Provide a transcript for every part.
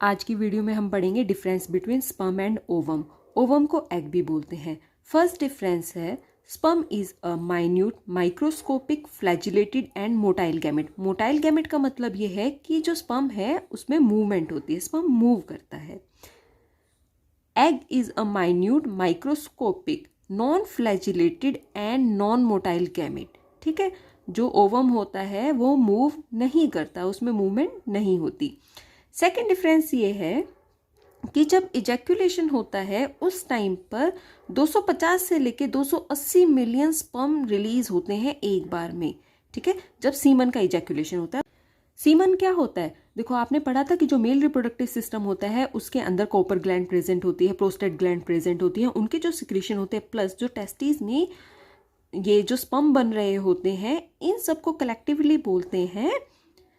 आज की वीडियो में हम पढ़ेंगे difference between sperm and ovum. Ovum को एग भी बोलते हैं। फर्स्ट डिफरेंस है sperm is a minute microscopic flagellated and motile gamete. Motile gamete का मतलब ये है कि जो स्पर्म है उसमें मूवमेंट होती है, स्पर्म मूव करता है। Egg is a minute microscopic non flagellated and non motile gamete. ठीक है, जो ओवम होता है वो मूव नहीं करता, उसमें मूवमेंट नहीं होती। सेकेंड डिफरेंस ये है कि जब इजैक्यूलेशन होता है उस टाइम पर 250 से लेके 280 मिलियन स्पर्म रिलीज होते हैं एक बार में। ठीक है, जब सीमन का इजैक्यूलेशन होता है। सीमन क्या होता है, देखो आपने पढ़ा था कि जो मेल रिप्रोडक्टिव सिस्टम होता है उसके अंदर कॉपर ग्लैंड प्रेजेंट होती है, प्रोस्टेट ग्लैंड प्रेजेंट होती है, उनके जो सिक्रीशन होते हैं प्लस जो टेस्टिस में ये जो स्पर्म बन रहे होते हैं इन सबको कलेक्टिवली बोलते हैं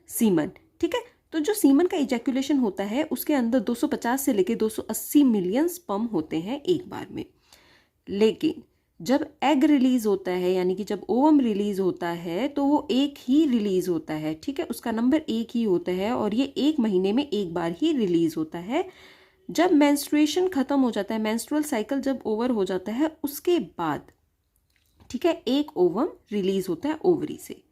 सीमन। ठीक है, तो जो सीमन का इजैक्यूलेशन होता है उसके अंदर 250 से लेकर 280 मिलियन स्पर्म होते हैं एक बार में। लेकिन जब एग रिलीज होता है यानी कि जब ओवम रिलीज होता है तो वो एक ही रिलीज होता है। ठीक है, उसका नंबर एक ही होता है और ये एक महीने में एक बार ही रिलीज होता है। जब मेंस्ट्रुएशन खत्म हो जाता है, मेंस्ट्रुअल साइकिल जब ओवर हो जाता है उसके बाद ठीक है एक ओवम रिलीज होता है ओवरी से।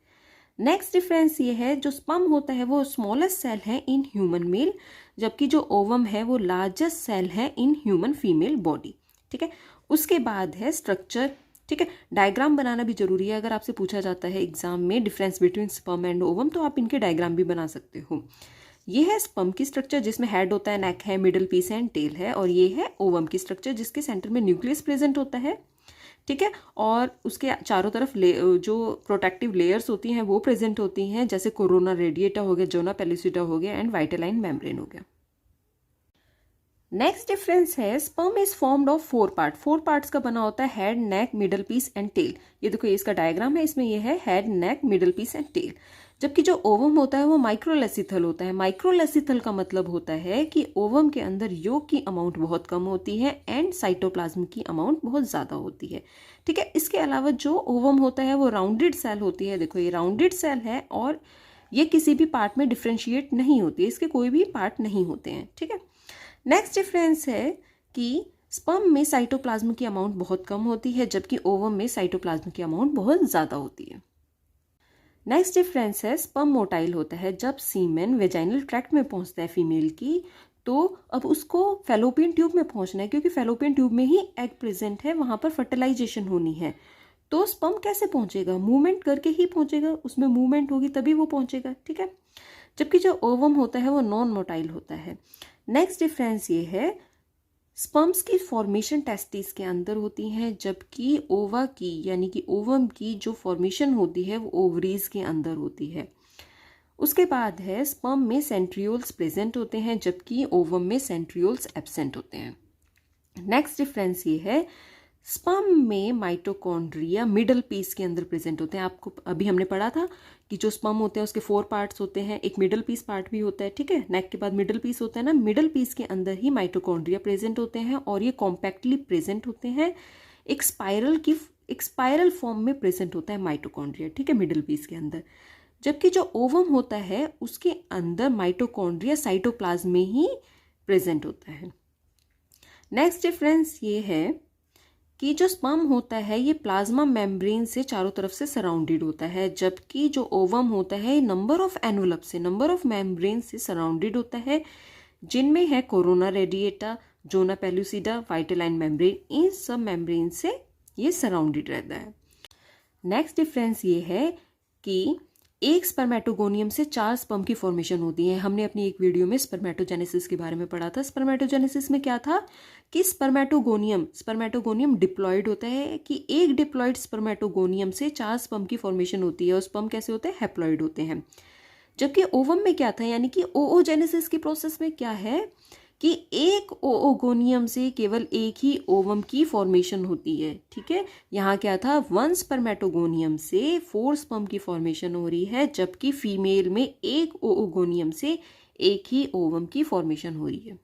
नेक्स्ट डिफरेंस ये है जो स्पर्म होता है वो स्मॉलेस्ट सेल है इन ह्यूमन मेल, जबकि जो ओवम है वो लार्जेस्ट सेल है इन ह्यूमन फीमेल बॉडी। ठीक है, उसके बाद है स्ट्रक्चर। ठीक है, डायग्राम बनाना भी जरूरी है। अगर आपसे पूछा जाता है एग्जाम में difference between sperm and ovum तो आप इनके डायग्राम भी बना सकते हो। ये है स्पर्म की स्ट्रक्चर जिसमें हेड होता है, नेक है, मिडल पीस एंड टेल है। और ये है ओवम की स्ट्रक्चर जिसके सेंटर में न्यूक्लियस प्रेजेंट होता है। ठीक है, और उसके चारों तरफ जो प्रोटेक्टिव लेयर्स होती हैं वो प्रेजेंट होती हैं, जैसे कोरोना रेडिएटा हो गया, जोना पेलिसिटा हो गया एंड वाइटेलाइन मेम्ब्रेन हो गया। नेक्स्ट डिफरेंस है sperm is formed of 4 part. 4 parts का बना होता है head, neck, middle piece and tail. ये देखो ये इसका डायग्राम है, इसमें ये है head, neck, middle piece and tail. जबकि जो ओवम होता है वो माइक्रोलेसिथल होता है। माइक्रोलेसिथल का मतलब होता है कि ओवम के अंदर योग की अमाउंट बहुत कम होती है एंड साइटोप्लाज्म की अमाउंट बहुत ज़्यादा होती है। ठीक है, इसके अलावा जो ओवम होता है वो राउंडेड सेल होती है। देखो ये राउंडेड सेल है और ये किसी भी पार्ट में डिफ्रेंशिएट नहीं होती है, इसके कोई भी पार्ट नहीं होते हैं। ठीक है, नेक्स्ट डिफरेंस है कि स्पर्म में साइटोप्लाज्म की अमाउंट बहुत कम होती है जबकि ओवम में साइटोप्लाज्म की अमाउंट बहुत ज़्यादा होती है। नेक्स्ट डिफरेंस है स्पर्म मोटाइल होता है। जब सीमेन वेजाइनल ट्रैक्ट में पहुंचता है फीमेल की तो अब उसको फैलोपियन ट्यूब में पहुंचना है, क्योंकि फैलोपियन ट्यूब में ही एग प्रेजेंट है, वहां पर फर्टिलाइजेशन होनी है। तो स्पर्म कैसे पहुंचेगा, मूवमेंट करके ही पहुंचेगा, उसमें मूवमेंट होगी तभी वो पहुंचेगा। ठीक है, जबकि जो ओवम होता है वो नॉन मोटाइल होता है। नेक्स्ट डिफरेंस ये है स्पर्म्स की फॉर्मेशन टेस्टिस के अंदर होती है, जबकि ओवा की यानी कि ओवम की जो फॉर्मेशन होती है वो ओवरीज के अंदर होती है। उसके बाद है स्पर्म में सेंट्रियोल्स प्रेजेंट होते हैं जबकि ओवम में सेंट्रियोल्स एब्सेंट होते हैं। नेक्स्ट डिफरेंस ये है स्पर्म में माइटोकॉन्ड्रिया मिडल पीस के अंदर प्रेजेंट होते हैं। आपको अभी हमने पढ़ा था कि जो स्पर्म होते हैं उसके 4 पार्ट्स होते हैं, एक मिडल पीस पार्ट भी होता है। ठीक है, नेक के बाद मिडल पीस होता है ना, मिडल पीस के अंदर ही माइटोकॉन्ड्रिया प्रेजेंट होते हैं और ये कॉम्पैक्टली प्रेजेंट होते हैं। एक स्पाइरल फॉर्म में प्रेजेंट होता है माइटोकॉन्ड्रिया। ठीक है, मिडल पीस के अंदर, जबकि जो ओवम होता है उसके अंदर माइटोकॉन्ड्रिया साइटोप्लाज्म में ही प्रेजेंट होता है। नेक्स्ट डिफरेंस ये है कि जो स्पर्म होता है ये प्लाज्मा मेम्ब्रेन से चारों तरफ से सराउंडेड होता है, जबकि जो ओवम होता है नंबर ऑफ एनवलप से, नंबर ऑफ मेम्ब्रेन से सराउंडेड होता है, जिनमें है corona radiata, zona pellucida, vitelline membrane. इन सब मेम्ब्रेन से ये सराउंडेड रहता है। नेक्स्ट डिफरेंस ये है कि एक स्पर्मेटोगोनियम से 4 स्पर्म की फॉर्मेशन होती है। हमने अपनी एक वीडियो में स्पर्मेटोजेनेसिस के बारे में पढ़ा था। स्पर्मेटोजेनेसिस में क्या था कि स्पर्मेटोगोनियम डिप्लॉयड होता है, कि एक डिप्लॉयड स्पर्मेटोगोनियम से 4 स्पर्म की फॉर्मेशन होती है और स्पर्म कैसे होते हैं, हैप्लॉयड होते हैं। जबकि ओवम में क्या था, यानी कि ओओजेनेसिस की प्रोसेस में क्या है कि एक ओओगोनियम से केवल एक ही ओवम की फॉर्मेशन होती है। ठीक है, यहाँ क्या था 1 स्पर्मेटोगोनियम से 4 स्पर्म की फॉर्मेशन हो रही है, जबकि फीमेल में एक ओओगोनियम से एक ही ओवम की फॉर्मेशन हो रही है।